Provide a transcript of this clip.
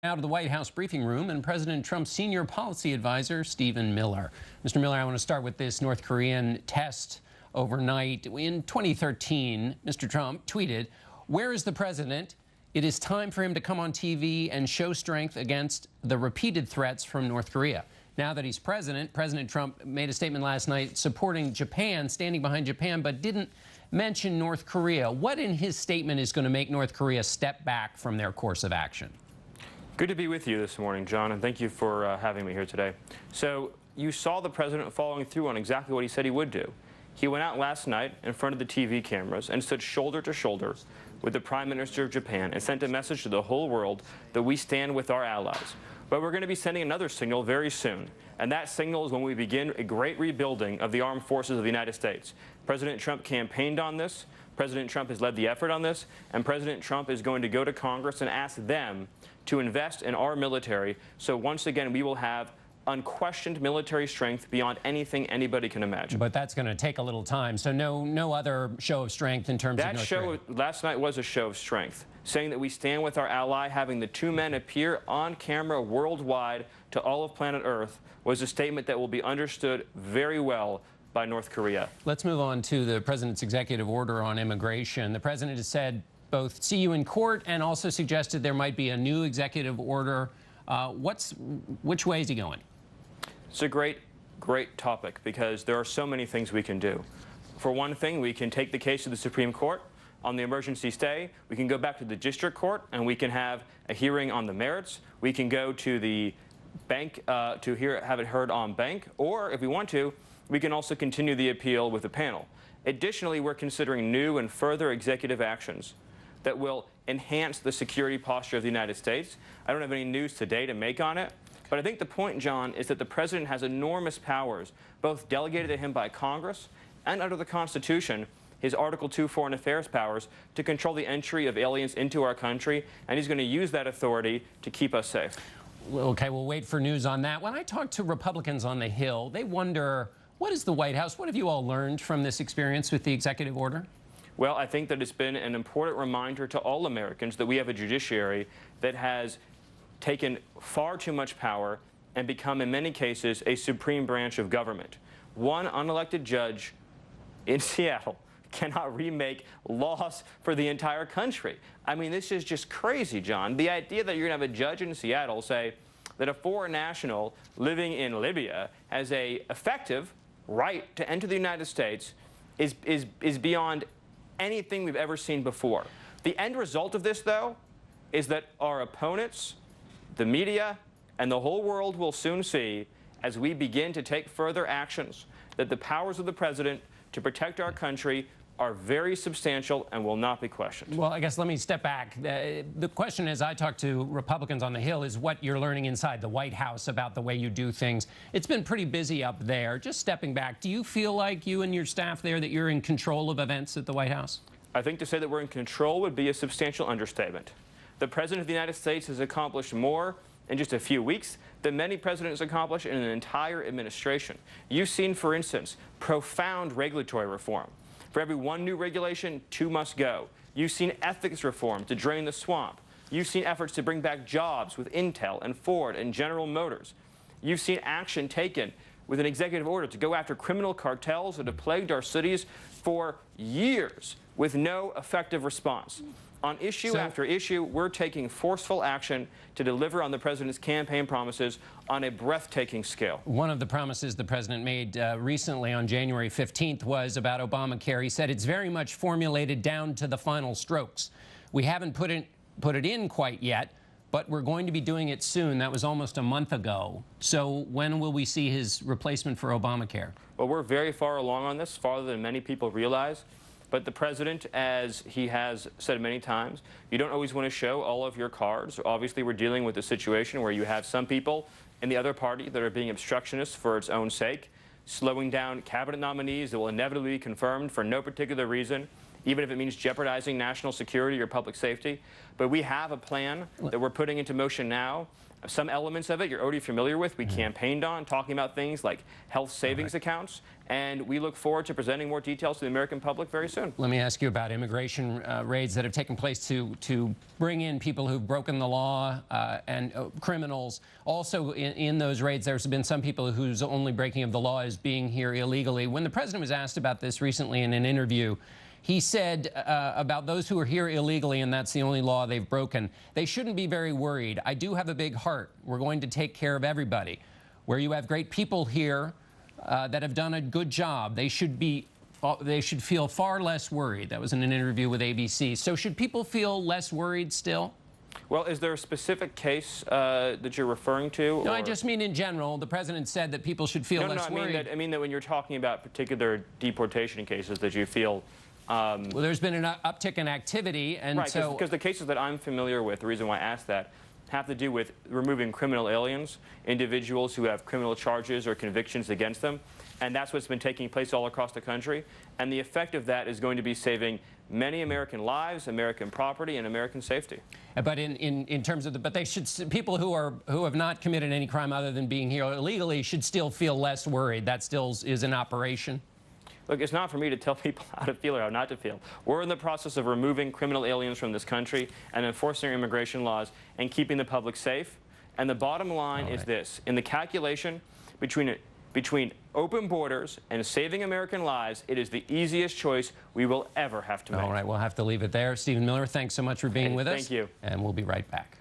Now to the White House briefing room and President Trump's senior policy advisor, Stephen Miller. Mr. Miller, I want to start with this North Korean test overnight. In 2013, Mr. Trump tweeted, "Where is the president? It is time for him to come on TV and show strength against the repeated threats from North Korea." Now that he's president, President Trump made a statement last night supporting Japan, standing behind Japan, but didn't mention North Korea. What in his statement is going to make North Korea step back from their course of action? Good to be with you this morning, John, and thank you for having me here today. So you saw the president following through on exactly what he said he would do. He went out last night in front of the TV cameras and stood shoulder to shoulder with the Prime Minister of Japan and sent a message to the whole world that we stand with our allies. But we're going to be sending another signal very soon, and that signal is when we begin a great rebuilding of the armed forces of the United States. President Trump campaigned on this. President Trump has led the effort on this, and President Trump is going to go to Congress and ask them to invest in our military. So once again, we will have unquestioned military strength beyond anything anybody can imagine. But that's going to take a little time. So no other show of strength in terms of North Korea. That show last night was a show of strength, saying that we stand with our ally. Having the two men appear on camera worldwide to all of planet Earth was a statement that will be understood very well by North Korea. Let's move on to the president's executive order on immigration. The president has said both see you in court and also suggested there might be a new executive order. Which way is he going? It's a great topic because there are so many things we can do. For one thing, we can take the case to the Supreme Court on the emergency stay. We can go back to the district court and we can have a hearing on the merits. We can go to the bank have it heard on bank, or if we want to, we can also continue the appeal with a panel. Additionally, we're considering new and further executive actions that will enhance the security posture of the United States. I don't have any news today to make on it, but I think the point, John, is that the president has enormous powers, both delegated to him by Congress and under the Constitution, his Article 2 foreign affairs powers, to control the entry of aliens into our country, and he's going to use that authority to keep us safe. Okay, we'll wait for news on that. When I talk to Republicans on the Hill, they wonder, what is the White House? What have you all learned from this experience with the executive order? Well, I think that it's been an important reminder to all Americans that we have a judiciary that has taken far too much power and become, in many cases, a supreme branch of government. One unelected judge in Seattle cannot remake laws for the entire country. I mean, this is just crazy, John. The idea that you're going to have a judge in Seattle say that a foreign national living in Libya has an effective right to enter the United States is beyond anything we've ever seen before. The end result of this, though, is that our opponents, the media, and the whole world will soon see, as we begin to take further actions, that the powers of the president to protect our country are very substantial and will not be questioned. Well, I guess let me step back. The question, as I talk to Republicans on the Hill, is what you're learning inside the White House about the way you do things. It's been pretty busy up there. Just stepping back, do you feel like you and your staff there that you're in control of events at the White House? I think to say that we're in control would be a substantial understatement. The President of the United States has accomplished more in just a few weeks than many presidents accomplished in an entire administration. You've seen, for instance, profound regulatory reform. For every one new regulation, two must go. You've seen ethics reform to drain the swamp. You've seen efforts to bring back jobs with Intel and Ford and General Motors. You've seen action taken with an executive order to go after criminal cartels that have plagued our cities for years with no effective response. On issue after issue, we're taking forceful action to deliver on the president's campaign promises on a breathtaking scale. One of the promises the president made recently on January 15th was about Obamacare. He said it's very much formulated down to the final strokes. We haven't put it in quite yet, but we're going to be doing it soon. That was almost a month ago. So when will we see his replacement for Obamacare? Well, we're very far along on this, farther than many people realize. But the president, as he has said many times, you don't always want to show all of your cards. Obviously, we're dealing with a situation where you have some people in the other party that are being obstructionists for its own sake, slowing down cabinet nominees that will inevitably be confirmed for no particular reason, even if it means jeopardizing national security or public safety. But we have a plan that we're putting into motion now, Some elements of it you're already familiar with. We campaigned on talking about things like health savings accounts, and we look forward to presenting more details to the American public very soon. Let me ask you about immigration raids that have taken place to bring in people who've broken the law and criminals. Also, in those raids, there's been some people whose only breaking of the law is being here illegally. When the president was asked about this recently in an interview, he said about those who are here illegally, and that's the only law they've broken, they shouldn't be very worried. I do have a big heart. We're going to take care of everybody. Where you have great people here that have done a good job, they should feel far less worried. That was in an interview with ABC. So should people feel less worried still? Well, is there a specific case that you're referring to? No, I just mean in general. The president said that people should feel less worried. I mean that when you're talking about particular deportation cases that you feel... well, there's been an uptick in activity, and right, so... because the cases that I'm familiar with, the reason why I asked that, have to do with removing criminal aliens, individuals who have criminal charges or convictions against them, and that's what's been taking place all across the country. And the effect of that is going to be saving many American lives, American property, and American safety. But in terms of but they should, people who have not committed any crime other than being here illegally should still feel less worried. That still is in operation. Look, it's not for me to tell people how to feel or how not to feel. We're in the process of removing criminal aliens from this country and enforcing our immigration laws and keeping the public safe. And the bottom line is this. In the calculation between open borders and saving American lives, it is the easiest choice we will ever have to make. All right, we'll have to leave it there. Stephen Miller, thanks so much for being with us. Thank you. And we'll be right back.